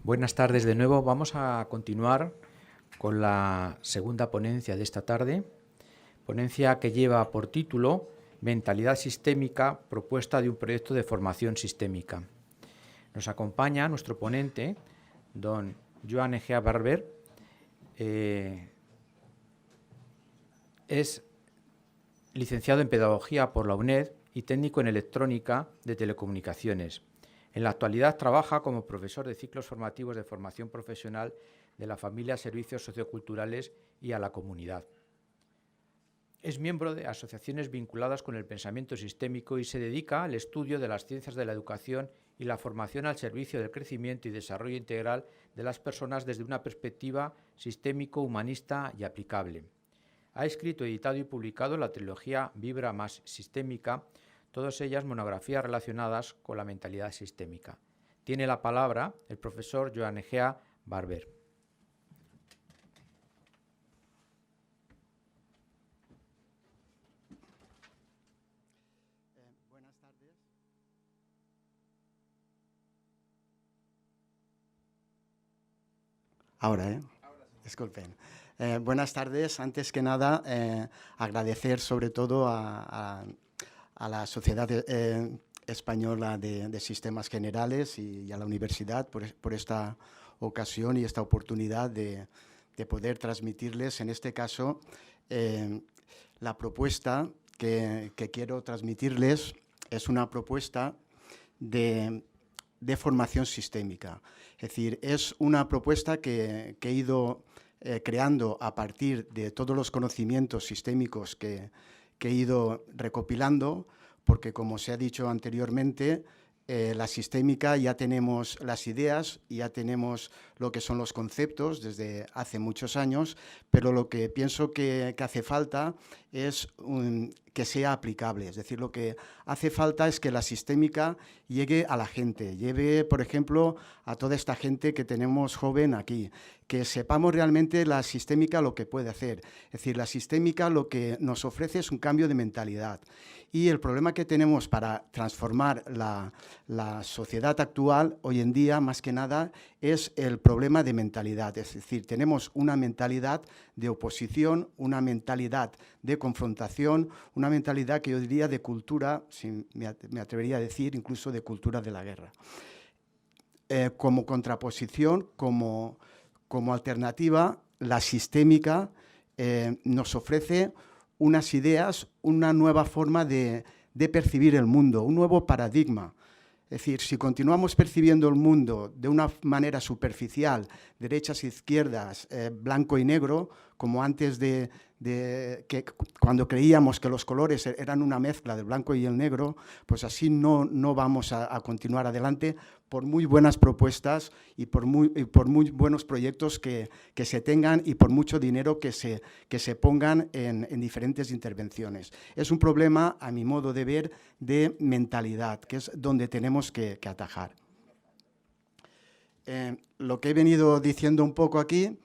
Buenas tardes de nuevo. Vamos a continuar con la segunda ponencia de esta tarde, ponencia que lleva por título Mentalidad sistémica, propuesta de un proyecto de formación sistémica. Nos acompaña nuestro ponente, don Joan Egea Barber. Es licenciado en Pedagogía por la UNED y técnico en Electrónica de Telecomunicaciones. En la actualidad trabaja como profesor de ciclos formativos de formación profesional de la familia, servicios socioculturales y a la comunidad. Es miembro de asociaciones vinculadas con el pensamiento sistémico y se dedica al estudio de las ciencias de la educación y la formación al servicio del crecimiento y desarrollo integral de las personas desde una perspectiva sistémico, humanista y aplicable. Ha escrito, editado y publicado la trilogía Vibra más Sistémica, todas ellas monografías relacionadas con la mentalidad sistémica. Tiene la palabra el profesor Joan Egea Barber. Buenas tardes. Ahora, disculpen. Buenas tardes. Antes que nada, agradecer sobre todo a la Sociedad Española de Sistemas Generales y a la Universidad por esta ocasión y esta oportunidad de poder transmitirles, en este caso, la propuesta que quiero transmitirles es una propuesta de formación sistémica. Es decir, es una propuesta que he ido creando a partir de todos los conocimientos sistémicos que he ido recopilando, porque como se ha dicho anteriormente, la sistémica ya tenemos las ideas, ya tenemos lo que son los conceptos desde hace muchos años, pero lo que pienso que hace falta es que sea aplicable. Es decir, lo que hace falta es que la sistémica llegue a la gente, lleve, por ejemplo, a toda esta gente que tenemos joven aquí, que sepamos realmente la sistémica lo que puede hacer. Es decir, la sistémica lo que nos ofrece es un cambio de mentalidad. Y el problema que tenemos para transformar la sociedad actual hoy en día, más que nada, es el problema de mentalidad. Es decir, tenemos una mentalidad de oposición, una mentalidad de confrontación, una mentalidad que yo diría de cultura, me atrevería a decir, incluso de cultura de la guerra. Como contraposición, como alternativa, la sistémica nos ofrece unas ideas, una nueva forma de percibir el mundo, un nuevo paradigma. Es decir, si continuamos percibiendo el mundo de una manera superficial, derechas e izquierdas, blanco y negro, como antes cuando creíamos que los colores eran una mezcla del blanco y el negro, pues así no vamos a continuar adelante por muy buenas propuestas y por muy buenos proyectos que se tengan y por mucho dinero que se pongan en diferentes intervenciones. Es un problema, a mi modo de ver, de mentalidad, que es donde tenemos que atajar. Lo que he venido diciendo un poco aquí,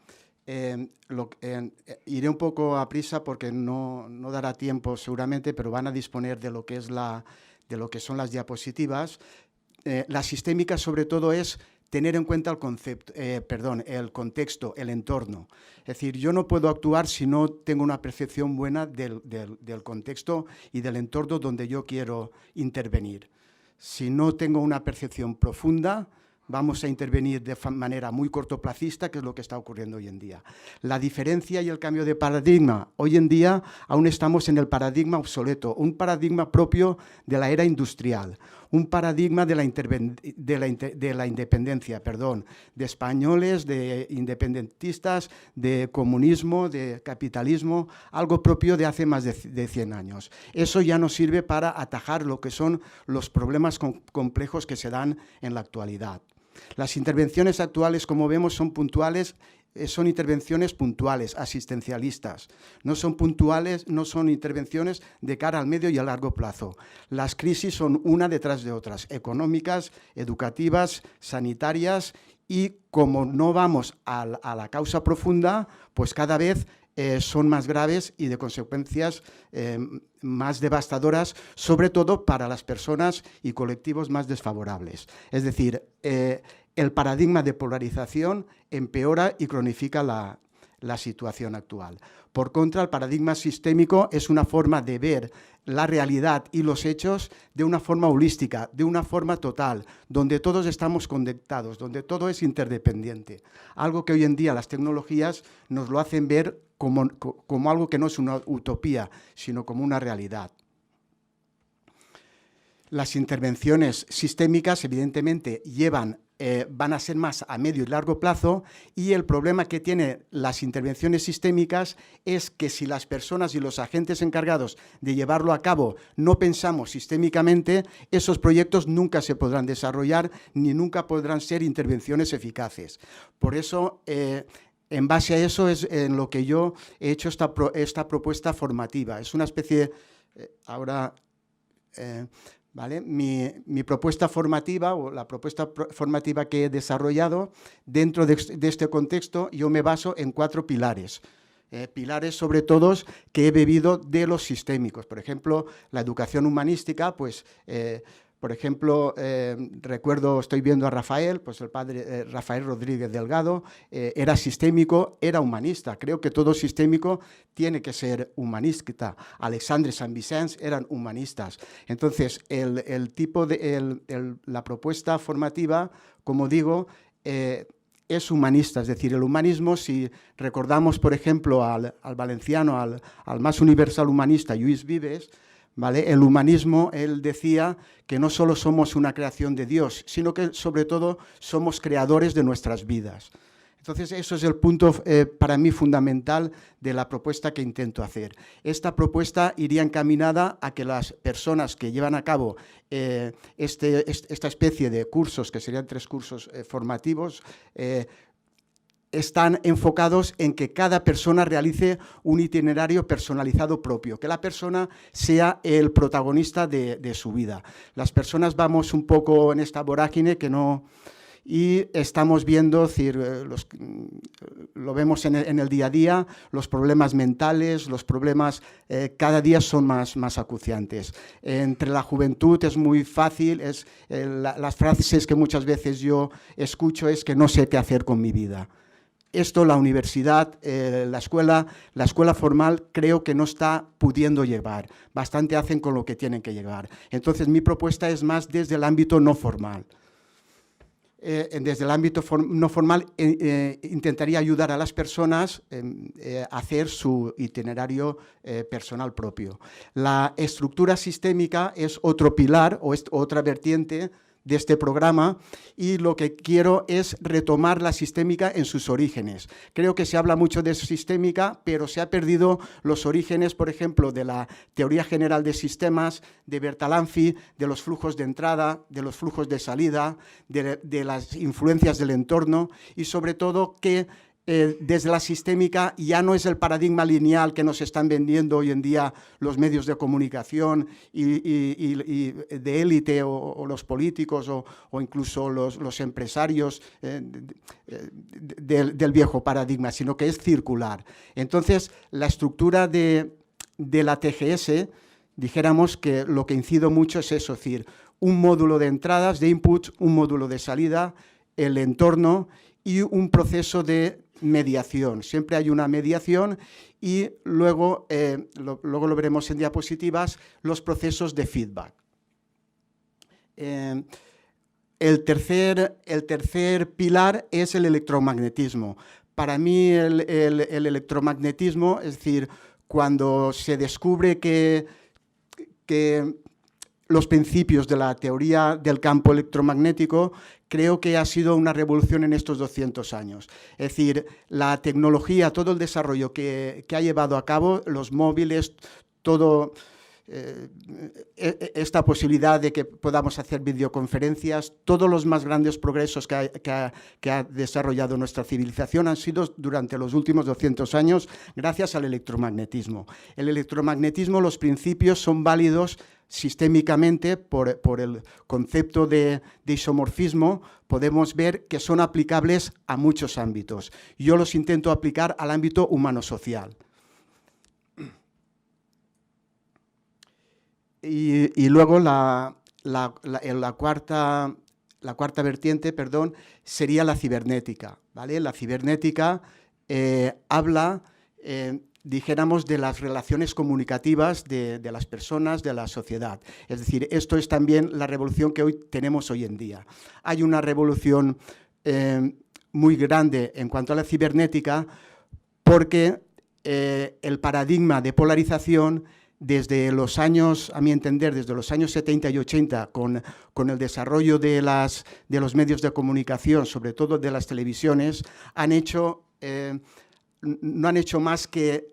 iré un poco a prisa porque no dará tiempo seguramente, pero van a disponer de lo que son las diapositivas. La sistémica, sobre todo, es tener en cuenta el contexto, el entorno. Es decir, yo no puedo actuar si no tengo una percepción buena del contexto y del entorno donde yo quiero intervenir. Si no tengo una percepción profunda, vamos a intervenir de manera muy cortoplacista, que es lo que está ocurriendo hoy en día. La diferencia y el cambio de paradigma. Hoy en día aún estamos en el paradigma obsoleto, un paradigma propio de la era industrial, un paradigma de la independencia, de españoles, de independentistas, de comunismo, de capitalismo, algo propio de hace más de 100 años. Eso ya no sirve para atajar lo que son los problemas complejos que se dan en la actualidad. Las intervenciones actuales, como vemos, son puntuales, son intervenciones puntuales, asistencialistas. No son puntuales, no son intervenciones de cara al medio y a largo plazo. Las crisis son una detrás de otras, económicas, educativas, sanitarias, y como no vamos a la causa profunda, pues cada vez son más graves y de consecuencias más devastadoras, sobre todo para las personas y colectivos más desfavorables. Es decir, el paradigma de polarización empeora y cronifica la situación actual. Por contra, el paradigma sistémico es una forma de ver la realidad y los hechos de una forma holística, de una forma total, donde todos estamos conectados, donde todo es interdependiente. Algo que hoy en día las tecnologías nos lo hacen ver como algo que no es una utopía, sino como una realidad. Las intervenciones sistémicas, evidentemente, van a ser más a medio y largo plazo, y el problema que tienen las intervenciones sistémicas es que si las personas y los agentes encargados de llevarlo a cabo no pensamos sistémicamente, esos proyectos nunca se podrán desarrollar ni nunca podrán ser intervenciones eficaces. Por eso, en base a eso es en lo que yo he hecho esta propuesta formativa. Es una especie, ¿vale? Mi propuesta formativa o la propuesta formativa que he desarrollado dentro de este contexto, yo me baso en 4 pilares. Pilares sobre todo que he bebido de los sistémicos. Por ejemplo, la educación humanística, pues, por ejemplo, estoy viendo a Rafael, pues el padre Rafael Rodríguez Delgado, era sistémico, era humanista. Creo que todo sistémico tiene que ser humanista. Alexandre San Vicens eran humanistas. Entonces, la propuesta formativa, como digo, es humanista, es decir, el humanismo, si recordamos, por ejemplo, al valenciano, al más universal humanista, Lluís Vives, ¿vale? El humanismo, él decía que no solo somos una creación de Dios, sino que sobre todo somos creadores de nuestras vidas. Entonces, eso es el punto para mí fundamental de la propuesta que intento hacer. Esta propuesta iría encaminada a que las personas que llevan a cabo esta especie de cursos, que serían 3 cursos formativos, están enfocados en que cada persona realice un itinerario personalizado propio, que la persona sea el protagonista de su vida. Las personas vamos un poco en esta vorágine que no... Y estamos viendo, lo vemos en el día a día, los problemas mentales, los problemas cada día son más acuciantes. Entre la juventud es muy fácil, las frases que muchas veces yo escucho es que no sé qué hacer con mi vida. Esto la universidad, la escuela formal creo que no está pudiendo llevar. Bastante hacen con lo que tienen que llevar. Entonces mi propuesta es más desde el ámbito no formal. Desde el ámbito no formal intentaría ayudar a las personas a hacer su itinerario personal propio. La estructura sistémica es otro pilar o es otra vertiente de este programa, y lo que quiero es retomar la sistémica en sus orígenes. Creo que se habla mucho de sistémica, pero se ha perdido los orígenes, por ejemplo, de la teoría general de sistemas, de Bertalanffy, de los flujos de entrada, de los flujos de salida, de las influencias del entorno, y sobre todo que desde la sistémica ya no es el paradigma lineal que nos están vendiendo hoy en día los medios de comunicación y de élite o los políticos o incluso los empresarios del viejo paradigma, sino que es circular. Entonces, la estructura de la TGS, dijéramos que lo que incido mucho es eso, es decir, un módulo de entradas, de inputs, un módulo de salida, el entorno y un proceso de mediación. Siempre hay una mediación y luego lo veremos en diapositivas, los procesos de feedback. El tercer pilar es el electromagnetismo. Para mí el electromagnetismo, es decir, cuando se descubre que los principios de la teoría del campo electromagnético, creo que ha sido una revolución en estos 200 años. Es decir, la tecnología, todo el desarrollo que ha llevado a cabo, los móviles, todo esta posibilidad de que podamos hacer videoconferencias, todos los más grandes progresos que ha desarrollado nuestra civilización han sido durante los últimos 200 años gracias al electromagnetismo. El electromagnetismo, los principios son válidos sistémicamente por el concepto de isomorfismo. Podemos ver que son aplicables a muchos ámbitos. Yo los intento aplicar al ámbito humano-social. Y luego la vertiente, perdón, sería la cibernética, ¿vale? La cibernética habla, dijéramos, de las relaciones comunicativas de las personas, de la sociedad. Es decir, esto es también la revolución que tenemos hoy en día. Hay una revolución muy grande en cuanto a la cibernética porque el paradigma de polarización desde los años, a mi entender, desde los años 70 y 80, con el desarrollo de los medios de comunicación, sobre todo de las televisiones, no han hecho más que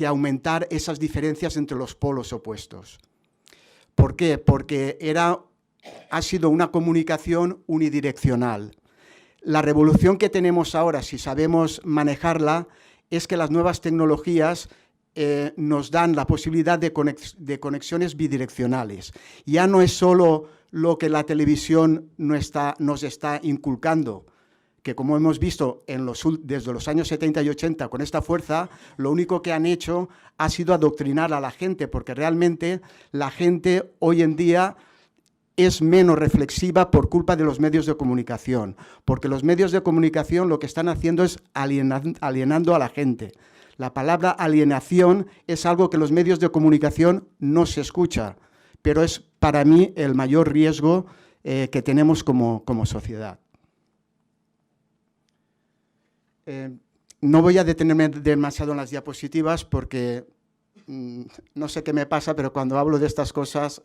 aumentar esas diferencias entre los polos opuestos. ¿Por qué? Porque ha sido una comunicación unidireccional. La revolución que tenemos ahora, si sabemos manejarla, es que las nuevas tecnologías nos dan la posibilidad de conexiones bidireccionales. Ya no es solo lo que la televisión nos está inculcando, que como hemos visto desde los años 70 y 80 con esta fuerza, lo único que han hecho ha sido adoctrinar a la gente, porque realmente la gente hoy en día es menos reflexiva por culpa de los medios de comunicación, porque los medios de comunicación lo que están haciendo es alienando a la gente. La palabra alienación es algo que los medios de comunicación no se escucha, pero es para mí el mayor riesgo que tenemos como sociedad. No voy a detenerme demasiado en las diapositivas porque no sé qué me pasa, pero cuando hablo de estas cosas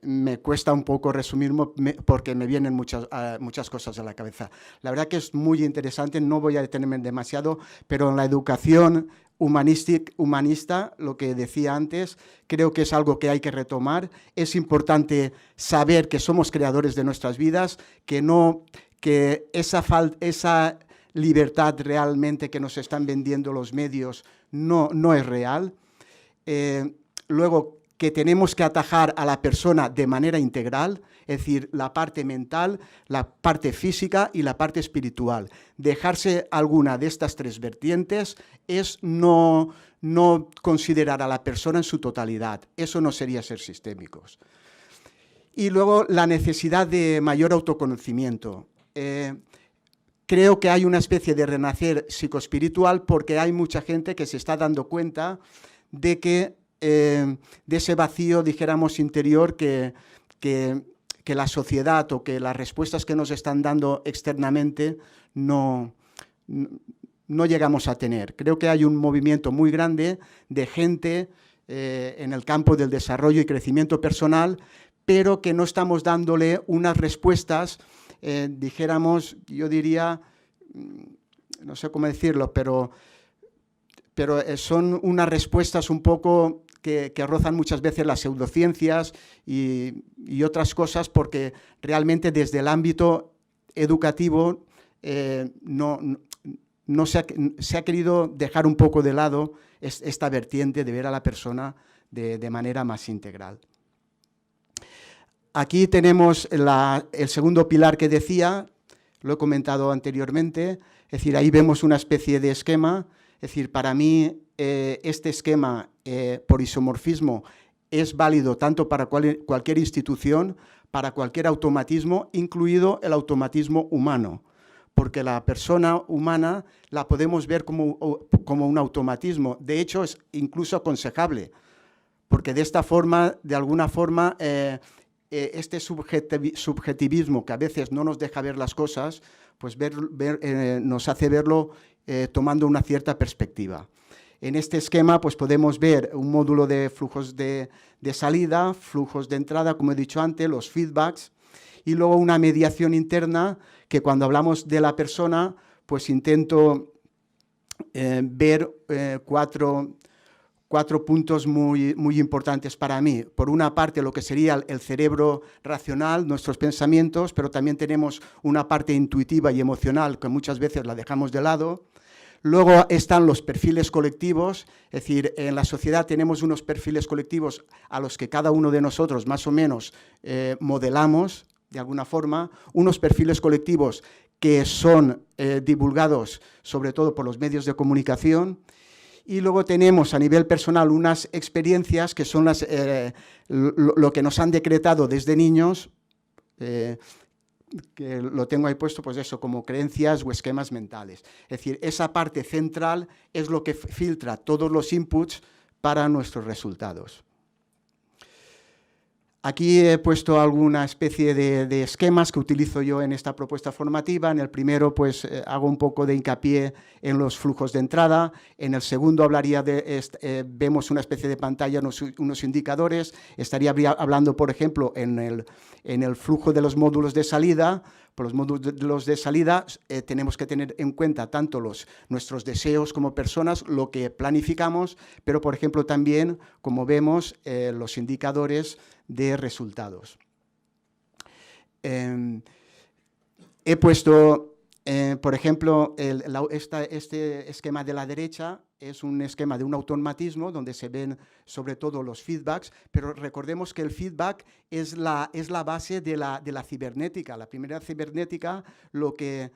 me cuesta un poco resumirme porque me vienen muchas cosas a la cabeza. La verdad que es muy interesante, no voy a detenerme demasiado, pero en la educación humanista, lo que decía antes, creo que es algo que hay que retomar. Es importante saber que somos creadores de nuestras vidas, que esa libertad realmente que nos están vendiendo los medios no es real. Luego, que tenemos que atajar a la persona de manera integral, es decir, la parte mental, la parte física y la parte espiritual. Dejarse alguna de estas tres vertientes es no considerar a la persona en su totalidad. Eso no sería ser sistémicos. Y luego la necesidad de mayor autoconocimiento. Creo que hay una especie de renacer psicoespiritual porque hay mucha gente que se está dando cuenta de ese vacío, dijéramos, interior que la sociedad o que las respuestas que nos están dando externamente no llegamos a tener. Creo que hay un movimiento muy grande de gente en el campo del desarrollo y crecimiento personal, pero que no estamos dándole unas respuestas, dijéramos, yo diría, no sé cómo decirlo, pero son unas respuestas un poco que rozan muchas veces las pseudociencias y otras cosas, porque realmente desde el ámbito educativo se ha querido dejar un poco de lado esta vertiente de ver a la persona de manera más integral. Aquí tenemos el segundo pilar que decía, lo he comentado anteriormente, es decir, ahí vemos una especie de esquema. Es decir, para mí este esquema por isomorfismo es válido tanto para cualquier institución, para cualquier automatismo, incluido el automatismo humano, porque la persona humana la podemos ver como un automatismo. De hecho, es incluso aconsejable, porque de esta forma, de alguna forma, este subjetivismo que a veces no nos deja ver las cosas, pues nos hace verlo tomando una cierta perspectiva. En este esquema pues podemos ver un módulo de flujos de salida, flujos de entrada, como he dicho antes, los feedbacks, y luego una mediación interna que cuando hablamos de la persona pues intento ver cuatro puntos muy importantes para mí. Por una parte, lo que sería el cerebro racional, nuestros pensamientos, pero también tenemos una parte intuitiva y emocional que muchas veces la dejamos de lado. Luego están los perfiles colectivos, es decir, en la sociedad tenemos unos perfiles colectivos a los que cada uno de nosotros más o menos modelamos de alguna forma, unos perfiles colectivos que son divulgados sobre todo por los medios de comunicación. Y luego tenemos a nivel personal unas experiencias que son lo que nos han decretado desde niños, que lo tengo ahí puesto, pues eso, como creencias o esquemas mentales. Es decir, esa parte central es lo que filtra todos los inputs para nuestros resultados. Aquí he puesto alguna especie de esquemas que utilizo yo en esta propuesta formativa. En el primero, pues, hago un poco de hincapié en los flujos de entrada. En el segundo hablaría vemos una especie de pantalla, unos indicadores. Estaría hablando, por ejemplo, en el flujo de los módulos de salida. Por los módulos de salida tenemos que tener en cuenta tanto nuestros deseos como personas, lo que planificamos, pero, por ejemplo, también, como vemos, los indicadores de resultados. He puesto, por ejemplo, este esquema de la derecha es un esquema de un automatismo donde se ven sobre todo los feedbacks, pero recordemos que el feedback es la base de la cibernética. La primera cibernética lo que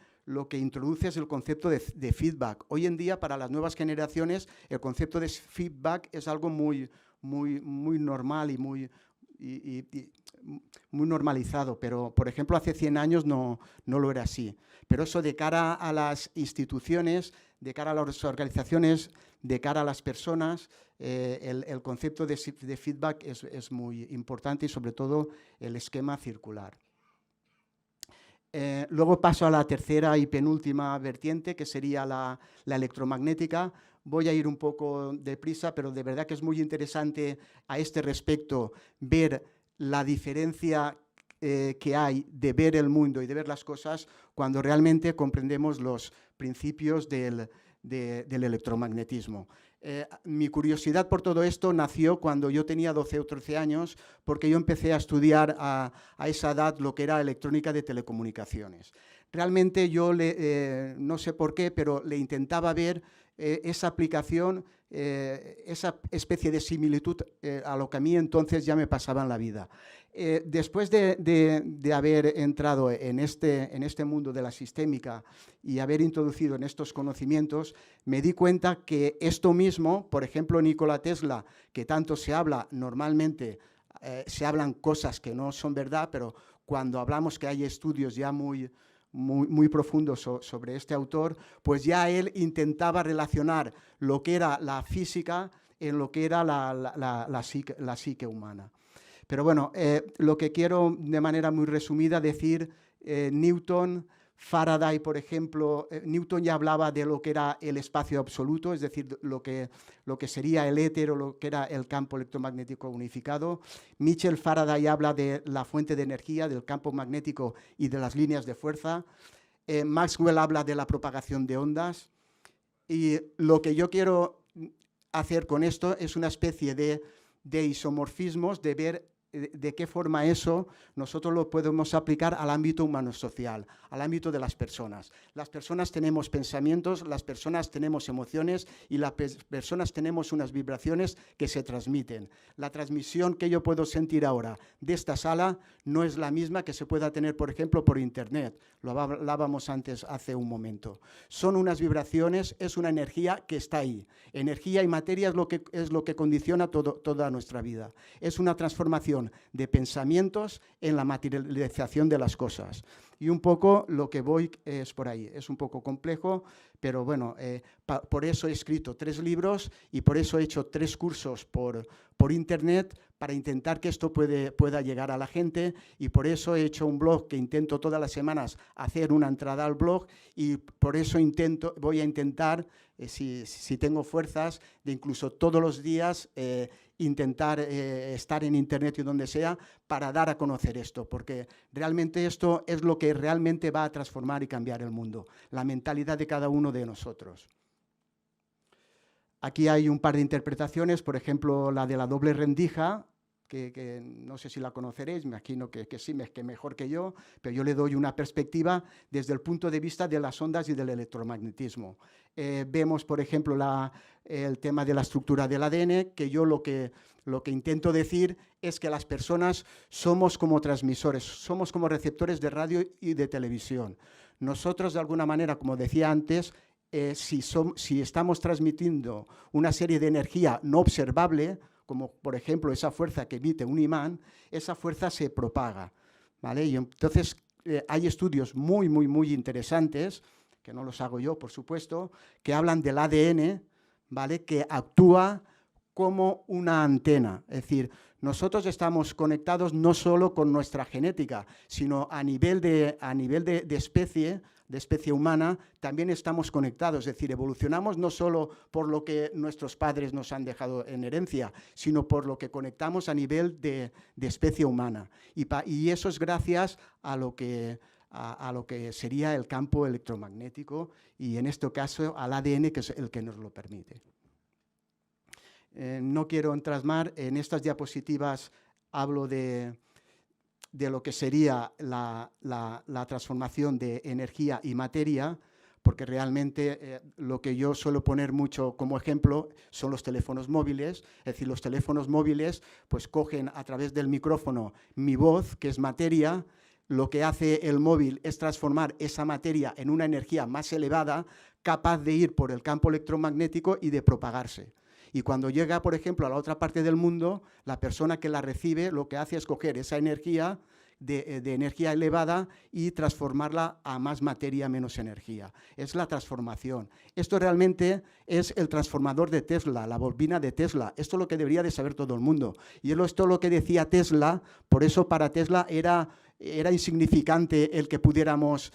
introduce es el concepto de feedback. Hoy en día, para las nuevas generaciones, el concepto de feedback es algo muy normal y muy normalizado, pero, por ejemplo, hace 100 años no lo era así. Pero eso, de cara a las instituciones, de cara a las organizaciones, de cara a las personas, el concepto de feedback es muy importante, y sobre todo el esquema circular. Luego paso a la tercera y penúltima vertiente, que sería la electromagnética. Voy a ir un poco deprisa, pero de verdad que es muy interesante a este respecto ver la diferencia que hay de ver el mundo y de ver las cosas cuando realmente comprendemos los principios del electromagnetismo. Mi curiosidad por todo esto nació cuando yo tenía 12 o 13 años, porque yo empecé a estudiar a esa edad lo que era electrónica de telecomunicaciones. Realmente yo, no sé por qué, pero le intentaba ver esa aplicación, esa especie de similitud a lo que a mí entonces ya me pasaba en la vida. Después de haber entrado en este mundo de la sistémica y haber introducido en estos conocimientos, me di cuenta que esto mismo, por ejemplo, Nikola Tesla, que tanto se habla normalmente, se hablan cosas que no son verdad, pero cuando hablamos que hay estudios ya muy profundos sobre este autor, pues ya él intentaba relacionar lo que era la física en lo que era la psique humana. Pero bueno, lo que quiero de manera muy resumida decir, Newton, Faraday, por ejemplo, Newton ya hablaba de lo que era el espacio absoluto, es decir, lo que sería el éter o lo que era el campo electromagnético unificado. Michel Faraday habla de la fuente de energía, del campo magnético y de las líneas de fuerza. Maxwell habla de la propagación de ondas. Y lo que yo quiero hacer con esto es una especie de isomorfismos, de ver de qué forma eso nosotros lo podemos aplicar al ámbito humano-social, al ámbito de las personas. Las personas tenemos pensamientos, las personas tenemos emociones y las personas tenemos unas vibraciones que se transmiten. La transmisión que yo puedo sentir ahora de esta sala no es la misma que se pueda tener, por ejemplo, por Internet. Lo hablábamos antes, hace un momento. Son unas vibraciones, es una energía que está ahí. Energía y materia es lo que condiciona toda nuestra vida. Es una transformación de pensamientos en la materialización de las cosas. Y un poco lo que voy es por ahí. Es un poco complejo, pero bueno, por eso he escrito 3 libros y por eso he hecho 3 cursos por Internet para intentar que esto pueda llegar a la gente, y por eso he hecho un blog que intento todas las semanas hacer una entrada al blog, y por eso voy a intentar, si tengo fuerzas, de incluso todos los días intentar estar en Internet y donde sea para dar a conocer esto, porque realmente esto es lo que realmente va a transformar y cambiar el mundo, la mentalidad de cada uno de nosotros. Aquí hay un par de interpretaciones, por ejemplo, la de la doble rendija, que no sé si la conoceréis, me imagino que sí, que mejor que yo, pero yo le doy una perspectiva desde el punto de vista de las ondas y del electromagnetismo. Vemos, por ejemplo, el tema de la estructura del ADN, que yo lo que intento decir es que las personas somos como transmisores, somos como receptores de radio y de televisión. Nosotros, de alguna manera, como decía antes, si estamos transmitiendo una serie de energía no observable, como por ejemplo esa fuerza que emite un imán, esa fuerza se propaga, ¿vale? Y entonces hay estudios muy, muy, muy interesantes, que no los hago yo, por supuesto, que hablan del ADN, ¿vale? Que actúa como una antena. Es decir, nosotros estamos conectados no solo con nuestra genética, sino a nivel de especie humana, también estamos conectados. Es decir, evolucionamos no solo por lo que nuestros padres nos han dejado en herencia, sino por lo que conectamos a nivel de especie humana. Y eso es gracias a lo que sería el campo electromagnético y, en este caso, al ADN, que es el que nos lo permite. No quiero entrasmar, en estas diapositivas hablo de lo que sería la transformación de energía y materia, porque realmente lo que yo suelo poner mucho como ejemplo son los teléfonos móviles. Es decir, los teléfonos móviles pues cogen a través del micrófono mi voz, que es materia. Lo que hace el móvil es transformar esa materia en una energía más elevada, capaz de ir por el campo electromagnético y de propagarse. Y cuando llega, por ejemplo, a la otra parte del mundo, la persona que la recibe lo que hace es coger esa energía de energía elevada y transformarla a más materia, menos energía. Es la transformación. Esto realmente es el transformador de Tesla, la bobina de Tesla. Esto es lo que debería de saber todo el mundo. Y esto es lo que decía Tesla, por eso para Tesla era insignificante el que pudiéramos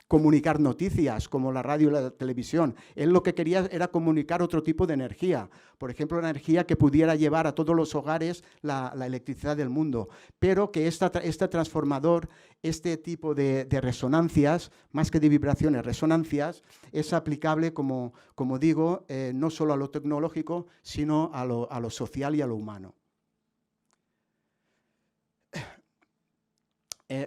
comunicar noticias, como la radio y la televisión. Él lo que quería era comunicar otro tipo de energía, por ejemplo, la energía que pudiera llevar a todos los hogares la electricidad del mundo, pero que este transformador, este tipo de resonancias, más que de vibraciones, resonancias, es aplicable, como digo, no solo a lo tecnológico, sino a lo social y a lo humano.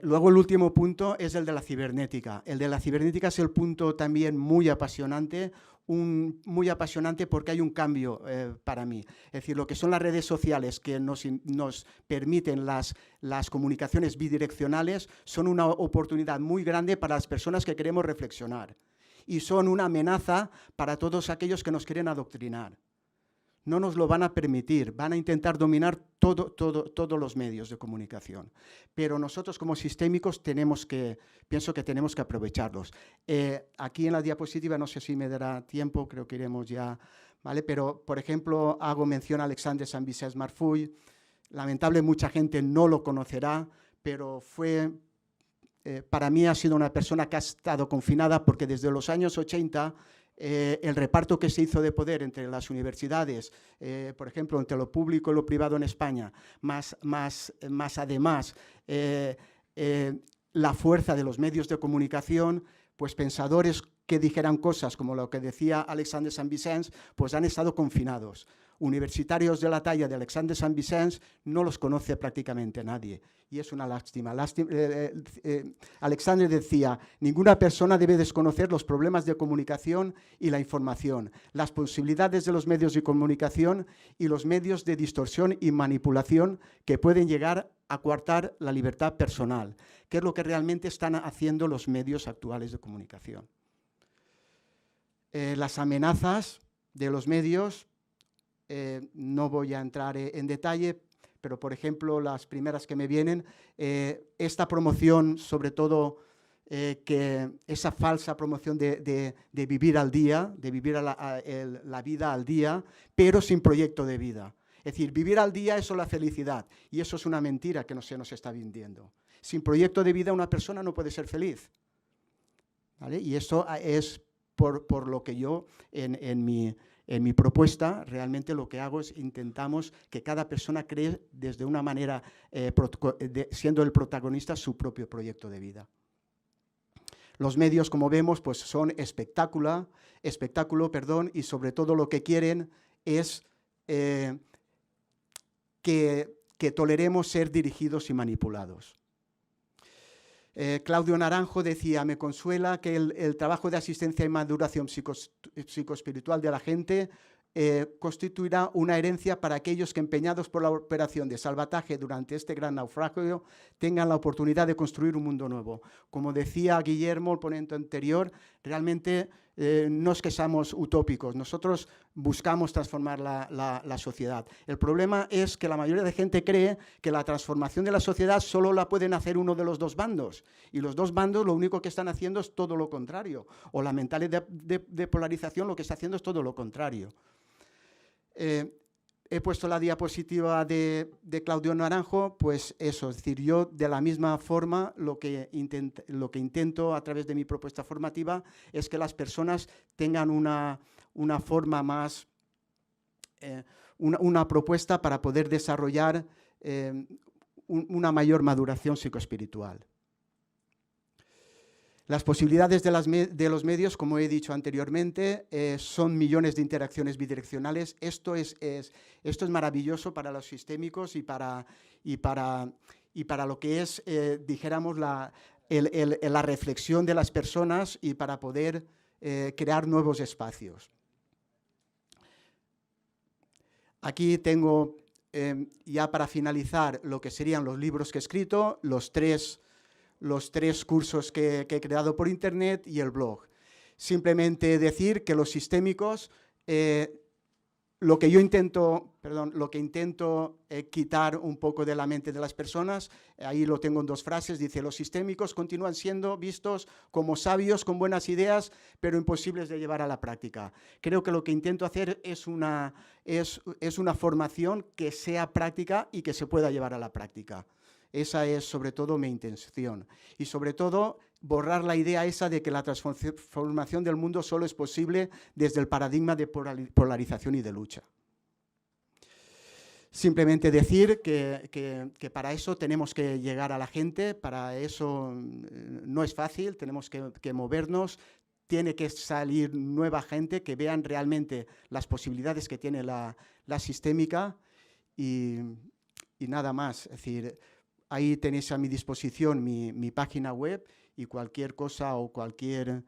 Luego el último punto es el de la cibernética. El de la cibernética es el punto también muy apasionante, porque hay un cambio para mí. Es decir, lo que son las redes sociales que nos permiten las comunicaciones bidireccionales son una oportunidad muy grande para las personas que queremos reflexionar y son una amenaza para todos aquellos que nos quieren adoctrinar. No nos lo van a permitir, van a intentar dominar todos los medios de comunicación. Pero nosotros como sistémicos pienso que tenemos que aprovecharlos. Aquí en la diapositiva, no sé si me dará tiempo, creo que iremos ya, ¿vale? Pero, por ejemplo, hago mención a Alexandre St. Vincent Marfull. Lamentable, mucha gente no lo conocerá, pero para mí ha sido una persona que ha estado confinada porque desde los años 80 el reparto que se hizo de poder entre las universidades, por ejemplo, entre lo público y lo privado en España, más además la fuerza de los medios de comunicación, pues pensadores que dijeran cosas como lo que decía Alexandre St. Vincent, pues han estado confinados. Universitarios de la talla de Alexandre St. Vincent no los conoce prácticamente nadie, y es una lástima. Alexandre decía, ninguna persona debe desconocer los problemas de comunicación y la información, las posibilidades de los medios de comunicación y los medios de distorsión y manipulación que pueden llegar a coartar la libertad personal, que es lo que realmente están haciendo los medios actuales de comunicación. Las amenazas de los medios, no voy a entrar en detalle, pero, por ejemplo, las primeras que me vienen, esta promoción, sobre todo, esa falsa promoción de vivir al día, de vivir la vida al día, pero sin proyecto de vida. Es decir, vivir al día es la felicidad, y eso es una mentira que se nos está vendiendo. Sin proyecto de vida una persona no puede ser feliz, ¿vale? Y eso es por lo que yo, en mi propuesta, realmente lo que hago es intentamos que cada persona cree desde una manera, siendo el protagonista, su propio proyecto de vida. Los medios, como vemos, pues son espectáculo, y sobre todo lo que quieren es que toleremos ser dirigidos y manipulados. Claudio Naranjo decía, me consuela que el trabajo de asistencia y maduración psicoespiritual de la gente constituirá una herencia para aquellos que, empeñados por la operación de salvataje durante este gran naufragio, tengan la oportunidad de construir un mundo nuevo. Como decía Guillermo, el ponente anterior, Realmente no es que seamos utópicos, nosotros buscamos transformar la sociedad. El problema es que la mayoría de gente cree que la transformación de la sociedad solo la pueden hacer uno de los dos bandos, y los dos bandos lo único que están haciendo es todo lo contrario, o la mentalidad de polarización lo que está haciendo es todo lo contrario. He puesto la diapositiva de Claudio Naranjo, pues eso, es decir, yo de la misma forma lo que intento a través de mi propuesta formativa es que las personas tengan una forma más, una propuesta para poder desarrollar una mayor maduración psicoespiritual. Las posibilidades de los medios, como he dicho anteriormente, son millones de interacciones bidireccionales. Esto es maravilloso para los sistémicos y para lo que es, dijéramos, la reflexión de las personas y para poder crear nuevos espacios. Aquí tengo, ya para finalizar, lo que serían los libros que he escrito, los tres cursos que he creado por internet y el blog. Simplemente decir que los sistémicos, lo que intento quitar un poco de la mente de las personas, ahí lo tengo en dos frases, dice: los sistémicos continúan siendo vistos como sabios con buenas ideas, pero imposibles de llevar a la práctica. Creo que lo que intento hacer es una formación que sea práctica y que se pueda llevar a la práctica. Esa es sobre todo mi intención. Y sobre todo borrar la idea esa de que la transformación del mundo solo es posible desde el paradigma de polarización y de lucha. Simplemente decir que para eso tenemos que llegar a la gente, para eso no es fácil, tenemos que movernos, tiene que salir nueva gente que vean realmente las posibilidades que tiene la sistémica y nada más. Es decir, ahí tenéis a mi disposición mi página web y cualquier cosa o cualquier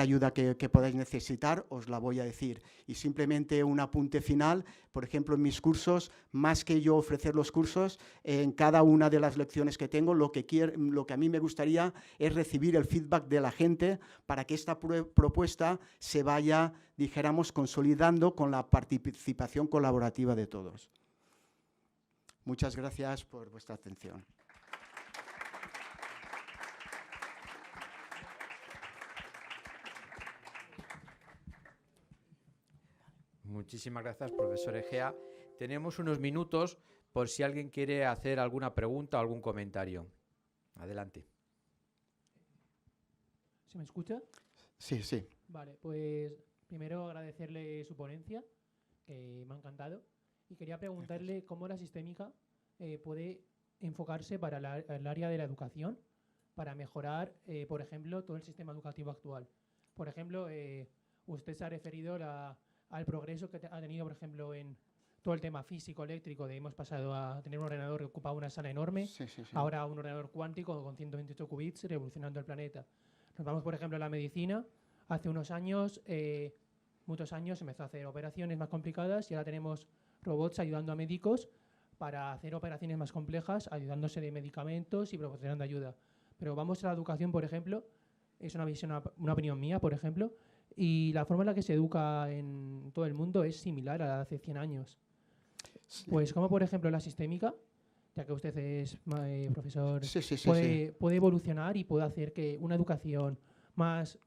ayuda que podáis necesitar os la voy a decir. Y simplemente un apunte final, por ejemplo, en mis cursos, más que yo ofrecer los cursos, en cada una de las lecciones que tengo, lo que a mí me gustaría es recibir el feedback de la gente para que esta propuesta se vaya, dijéramos, consolidando con la participación colaborativa de todos. Muchas gracias por vuestra atención. Muchísimas gracias, profesor Egea. Tenemos unos minutos por si alguien quiere hacer alguna pregunta o algún comentario. Adelante. ¿Se me escucha? Sí, sí. Vale, pues primero agradecerle su ponencia, que me ha encantado. Y quería preguntarle cómo la sistémica puede enfocarse para el área de la educación, para mejorar, por ejemplo, todo el sistema educativo actual. Por ejemplo, usted se ha referido al progreso que ha tenido, por ejemplo, en todo el tema físico-eléctrico, de hemos pasado a tener un ordenador que ocupaba una sala enorme, ahora a un ordenador cuántico con 128 qubits, revolucionando el planeta. Nos vamos, por ejemplo, a la medicina. Hace unos años, muchos años, se empezó a hacer operaciones más complicadas y ahora tenemos robots ayudando a médicos para hacer operaciones más complejas, ayudándose de medicamentos y proporcionando ayuda. Pero vamos a la educación, por ejemplo, es una opinión mía, por ejemplo, y la forma en la que se educa en todo el mundo es similar a la de hace 100 años. Sí. Pues como, por ejemplo, la sistémica, ya que usted es profesor, puede evolucionar y puede hacer que una educación más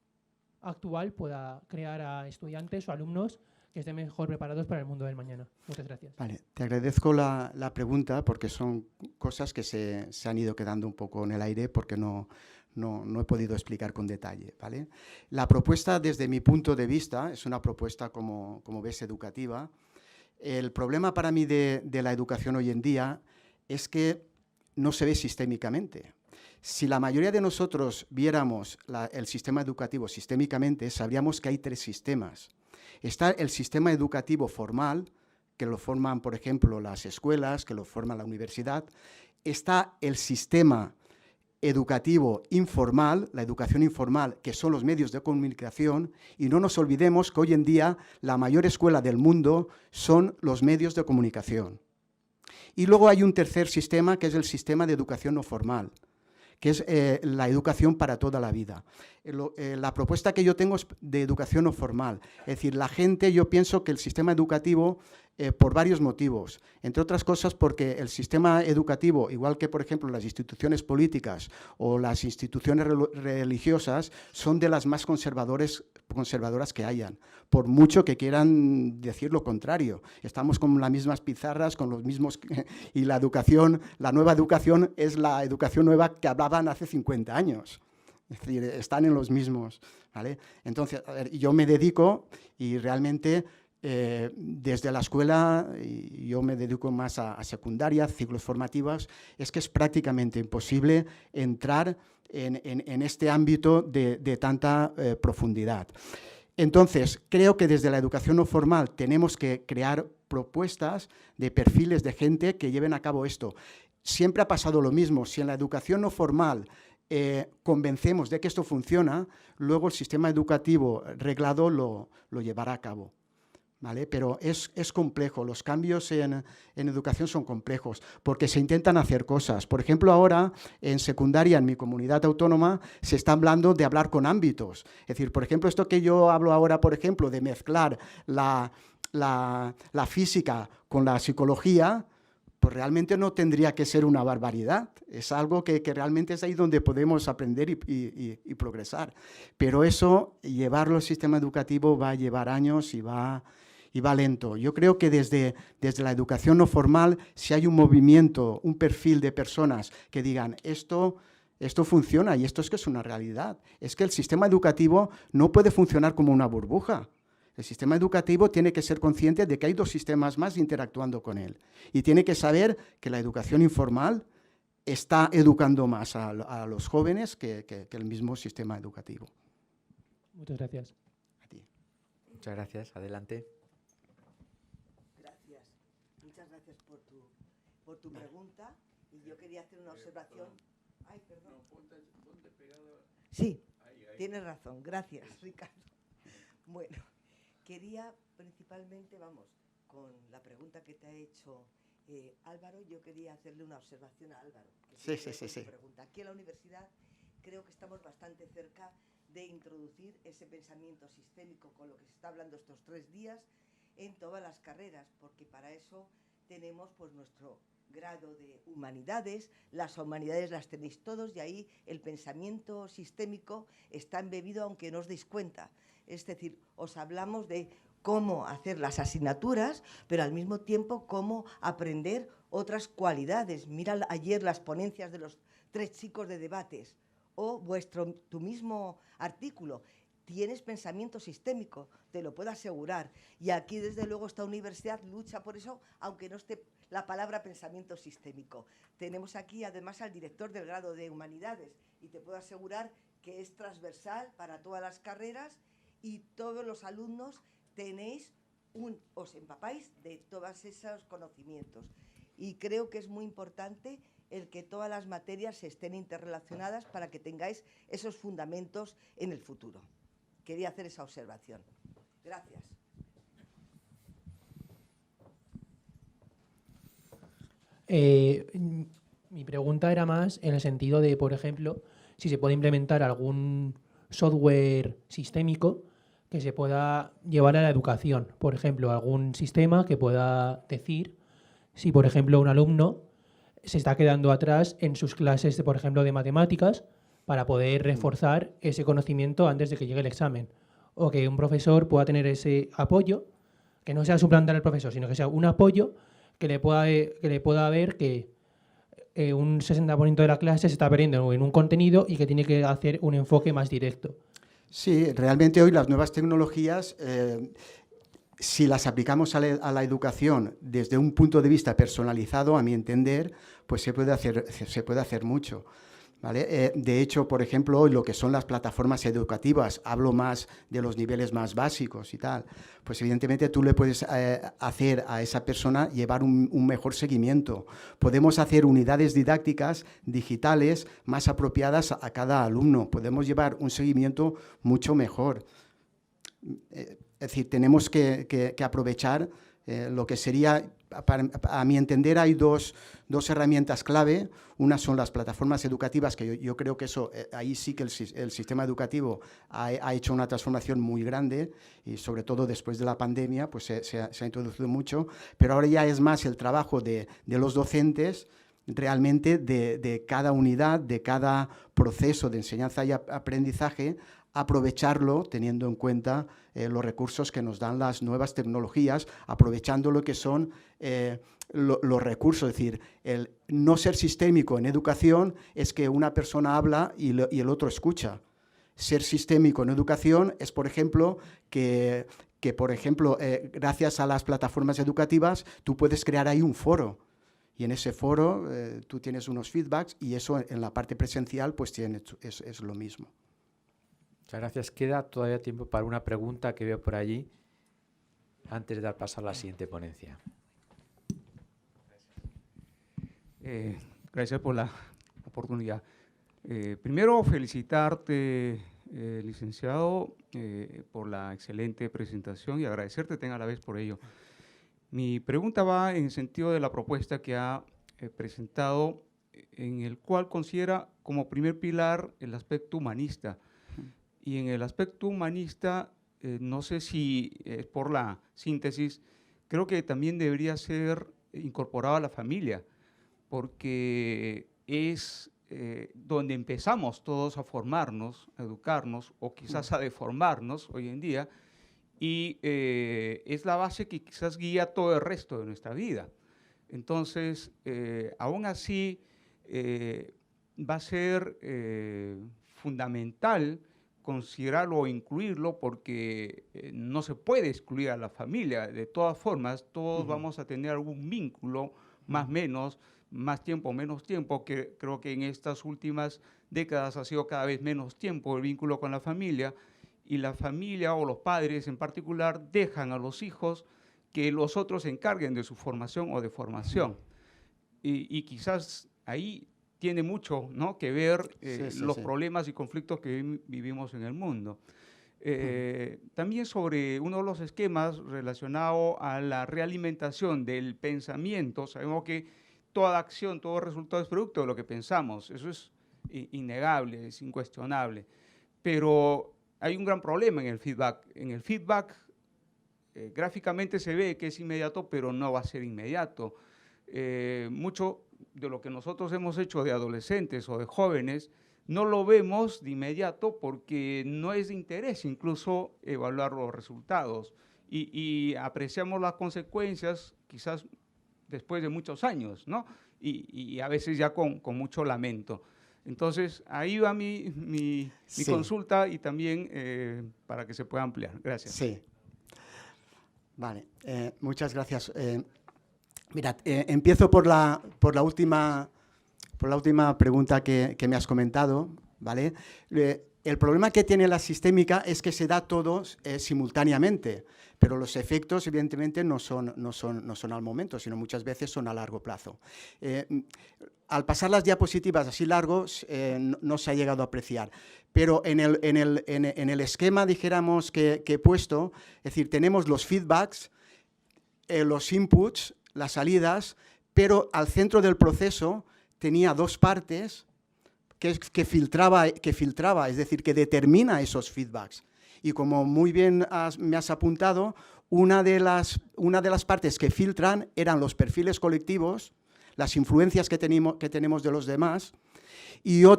actual pueda crear a estudiantes o alumnos que estén mejor preparados para el mundo del mañana. Muchas gracias. Vale, te agradezco la pregunta porque son cosas que se han ido quedando un poco en el aire porque no he podido explicar con detalle, ¿vale? La propuesta, desde mi punto de vista, es una propuesta, como ves, educativa. El problema para mí de la educación hoy en día es que no se ve sistémicamente. Si la mayoría de nosotros viéramos el sistema educativo sistémicamente, sabríamos que hay tres sistemas. Está el sistema educativo formal, que lo forman, por ejemplo, las escuelas, que lo forma la universidad. Está el sistema educativo informal, la educación informal, que son los medios de comunicación, y no nos olvidemos que hoy en día la mayor escuela del mundo son los medios de comunicación. Y luego hay un tercer sistema, que es el sistema de educación no formal, que es la educación para toda la vida. La propuesta que yo tengo es de educación no formal. Es decir, la gente, yo pienso que el sistema educativo, por varios motivos, entre otras cosas porque el sistema educativo, igual que por ejemplo las instituciones políticas o las instituciones religiosas, son de las más conservadoras que hayan, por mucho que quieran decir lo contrario. Estamos con las mismas pizarras, con los mismos, y la educación, la nueva educación es la educación nueva que hablaban hace 50 años. Es decir, están en los mismos, ¿vale? Entonces, a ver, yo me dedico y realmente desde la escuela, y yo me dedico más a secundaria, ciclos formativos, es que es prácticamente imposible entrar en este ámbito de tanta profundidad. Entonces, creo que desde la educación no formal tenemos que crear propuestas de perfiles de gente que lleven a cabo esto. Siempre ha pasado lo mismo. Si en la educación no formal convencemos de que esto funciona, luego el sistema educativo reglado lo llevará a cabo, ¿vale? Pero es complejo, los cambios en educación son complejos, porque se intentan hacer cosas. Por ejemplo, ahora en secundaria, en mi comunidad autónoma, se está hablando de hablar con ámbitos. Es decir, por ejemplo, esto que yo hablo ahora, por ejemplo, de mezclar la física con la psicología, pues realmente no tendría que ser una barbaridad. Es algo que realmente es ahí donde podemos aprender y progresar. Pero eso, llevarlo al sistema educativo va a llevar años y va lento. Yo creo que desde la educación no formal, si hay un movimiento, un perfil de personas que digan esto funciona y esto es que es una realidad. Es que el sistema educativo no puede funcionar como una burbuja. El sistema educativo tiene que ser consciente de que hay dos sistemas más interactuando con él y tiene que saber que la educación informal está educando más a los jóvenes que el mismo sistema educativo. Muchas gracias. A ti. Muchas gracias. Adelante. Gracias. Muchas gracias por tu pregunta. Y yo quería hacer una observación. Ay, perdón. Ponte pegado. Sí, tienes razón. Gracias, Ricardo. Bueno. Quería principalmente, con la pregunta que te ha hecho Álvaro, yo quería hacerle una observación a Álvaro. Sí. Pregunta. Aquí en la universidad creo que estamos bastante cerca de introducir ese pensamiento sistémico con lo que se está hablando estos 3 días en todas las carreras, porque para eso tenemos pues nuestro grado de humanidades, las humanidades las tenéis todos y ahí el pensamiento sistémico está embebido aunque no os deis cuenta. Es decir, os hablamos de cómo hacer las asignaturas, pero al mismo tiempo cómo aprender otras cualidades. Mira ayer las ponencias de los 3 chicos de debates o tu mismo artículo. Tienes pensamiento sistémico, te lo puedo asegurar. Y aquí, desde luego, esta universidad lucha por eso, aunque no esté la palabra pensamiento sistémico. Tenemos aquí, además, al director del grado de Humanidades y te puedo asegurar que es transversal para todas las carreras y todos los alumnos os empapáis de todos esos conocimientos. Y creo que es muy importante el que todas las materias estén interrelacionadas para que tengáis esos fundamentos en el futuro. Quería hacer esa observación. Gracias. Mi pregunta era más en el sentido de, por ejemplo, si se puede implementar algún software sistémico que se pueda llevar a la educación. Por ejemplo, algún sistema que pueda decir si, por ejemplo, un alumno se está quedando atrás en sus clases, por ejemplo, de matemáticas, para poder reforzar ese conocimiento antes de que llegue el examen. O que un profesor pueda tener ese apoyo, que no sea suplantar al profesor, sino que sea un apoyo que le pueda ver que un 60% de la clase se está perdiendo en un contenido y que tiene que hacer un enfoque más directo. Sí, realmente hoy las nuevas tecnologías, si las aplicamos a la educación desde un punto de vista personalizado, a mi entender, pues se puede hacer mucho, ¿vale? De hecho, por ejemplo, hoy lo que son las plataformas educativas, hablo más de los niveles más básicos y tal, pues evidentemente tú le puedes hacer a esa persona llevar un mejor seguimiento. Podemos hacer unidades didácticas digitales más apropiadas a cada alumno. Podemos llevar un seguimiento mucho mejor. Es decir, tenemos que aprovechar lo que sería, a mi entender hay dos herramientas clave. Una son las plataformas educativas, que yo creo que eso, ahí sí que el sistema educativo ha hecho una transformación muy grande, y sobre todo después de la pandemia pues se ha introducido mucho, pero ahora ya es más el trabajo de los docentes, realmente de cada unidad, de cada proceso de enseñanza y aprendizaje, aprovecharlo teniendo en cuenta los recursos que nos dan las nuevas tecnologías, aprovechando lo que son los recursos. Es decir, el no ser sistémico en educación es que una persona habla y el otro escucha. Ser sistémico en educación es, por ejemplo, que gracias a las plataformas educativas tú puedes crear ahí un foro. Y en ese foro tú tienes unos feedbacks, y eso en la parte presencial pues es lo mismo. Muchas gracias. Queda todavía tiempo para una pregunta que veo por allí, antes de dar paso a la siguiente ponencia. Gracias por la oportunidad. Primero, felicitarte, licenciado, por la excelente presentación, y agradecerte a la vez por ello. Mi pregunta va en el sentido de la propuesta que ha presentado, en el cual considera como primer pilar el aspecto humanista. Y en el aspecto humanista, no sé si es por la síntesis, creo que también debería ser incorporada la familia, porque es donde empezamos todos a formarnos, a educarnos, o quizás a deformarnos hoy en día, y es la base que quizás guía todo el resto de nuestra vida. Entonces, aún así, va a ser fundamental considerarlo o incluirlo, porque no se puede excluir a la familia. De todas formas, todos vamos a tener algún vínculo, más menos, más tiempo, menos tiempo, que creo que en estas últimas décadas ha sido cada vez menos tiempo el vínculo con la familia, y la familia o los padres en particular dejan a los hijos que los otros se encarguen de su formación o de formación. Y quizás ahí tiene mucho, ¿no?, que ver los problemas y conflictos que vivimos en el mundo. También sobre uno de los esquemas relacionado a la realimentación del pensamiento. Sabemos que toda acción, todo resultado es producto de lo que pensamos. Eso es innegable, es incuestionable. Pero hay un gran problema en el feedback. En el feedback, gráficamente se ve que es inmediato, pero no va a ser inmediato. Mucho de lo que nosotros hemos hecho de adolescentes o de jóvenes no lo vemos de inmediato, porque no es de interés incluso evaluar los resultados, y apreciamos las consecuencias quizás después de muchos años, ¿no? Y a veces ya con mucho lamento. Entonces, ahí va mi consulta, y también para que se pueda ampliar. Gracias. Sí. Vale, muchas gracias. Mirad, empiezo por la última pregunta que me has comentado, ¿vale? El problema que tiene la sistémica es que se da todo simultáneamente, pero los efectos evidentemente no son al momento, sino muchas veces son a largo plazo. Al pasar las diapositivas así largos no se ha llegado a apreciar, pero en el esquema, dijéramos, que he puesto, es decir, tenemos los feedbacks, los inputs, las salidas, pero al centro del proceso tenía dos partes que filtraba, es decir, que determina esos feedbacks. Y como muy bien me has apuntado, una de las partes que filtran eran los perfiles colectivos, las influencias que tenemos de los demás, y a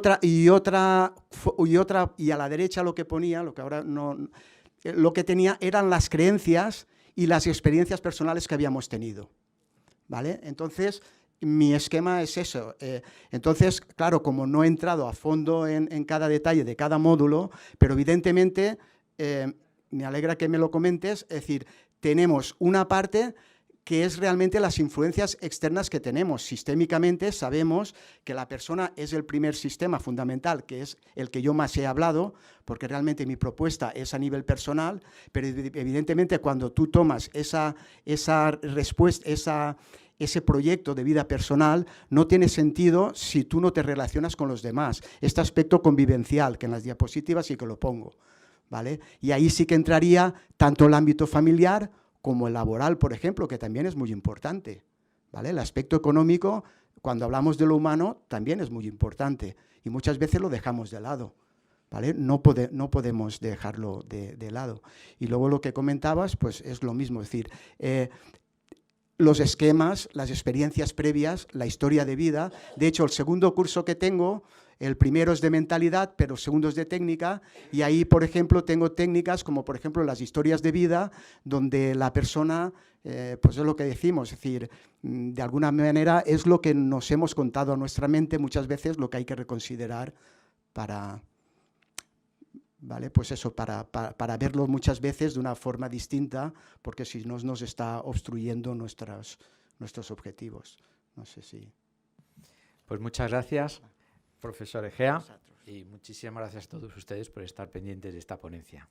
la derecha lo que ponía, lo que tenía eran las creencias y las experiencias personales que habíamos tenido, ¿vale? Entonces, mi esquema es eso. Entonces, claro, como no he entrado a fondo en cada detalle de cada módulo, pero evidentemente me alegra que me lo comentes, es decir, tenemos una parte que es realmente las influencias externas que tenemos. Sistémicamente sabemos que la persona es el primer sistema fundamental, que es el que yo más he hablado, porque realmente mi propuesta es a nivel personal, pero evidentemente cuando tú tomas esa respuesta, ese proyecto de vida personal, no tiene sentido si tú no te relacionas con los demás. Este aspecto convivencial, que en las diapositivas sí que lo pongo, ¿vale? Y ahí sí que entraría tanto el ámbito familiar como el laboral, por ejemplo, que también es muy importante, ¿vale? El aspecto económico, cuando hablamos de lo humano, también es muy importante y muchas veces lo dejamos de lado, ¿vale? No podemos dejarlo de lado. Y luego lo que comentabas, pues es lo mismo, es decir, los esquemas, las experiencias previas, la historia de vida. De hecho, el segundo curso que tengo, el primero es de mentalidad, pero el segundo es de técnica, y ahí, por ejemplo, tengo técnicas como, por ejemplo, las historias de vida, donde la persona, pues es lo que decimos, es decir, de alguna manera es lo que nos hemos contado a nuestra mente muchas veces, lo que hay que reconsiderar para, ¿vale? Pues eso, para verlo muchas veces de una forma distinta, porque si no nos está obstruyendo nuestros objetivos. No sé si... Pues muchas gracias, profesor Egea, y muchísimas gracias a todos ustedes por estar pendientes de esta ponencia.